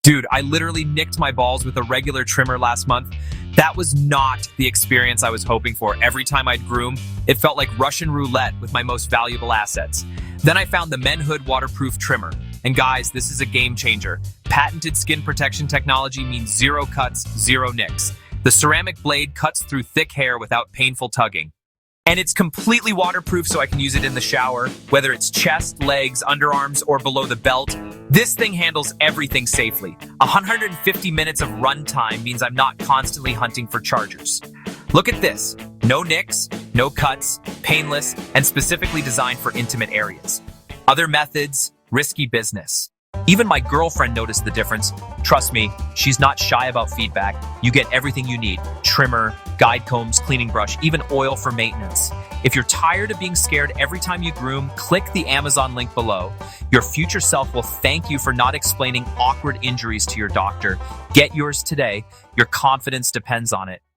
Dude, I literally nicked my balls with a regular trimmer last month. That was not the experience I was hoping for. Every time I'd groom, it felt like Russian roulette with my most valuable assets. Then I found the MENHOOD waterproof trimmer. And guys, this is a game changer. Patented skin protection technology means zero cuts, zero nicks. The ceramic blade cuts through thick hair without painful tugging. And it's completely waterproof, so I can use it in the shower, whether it's chest, legs, underarms, or below the belt. This thing handles everything safely. 150 minutes of run time means I'm not constantly hunting for chargers. Look at this. No nicks, no cuts, painless, and specifically designed for intimate areas. Other methods, risky business. Even my girlfriend noticed the difference. Trust me, she's not shy about feedback. You get everything you need. Trimmer, guide combs, cleaning brush, even oil for maintenance. If you're tired of being scared every time you groom, click the Amazon link below. Your future self will thank you for not explaining awkward injuries to your doctor. Get yours today. Your confidence depends on it.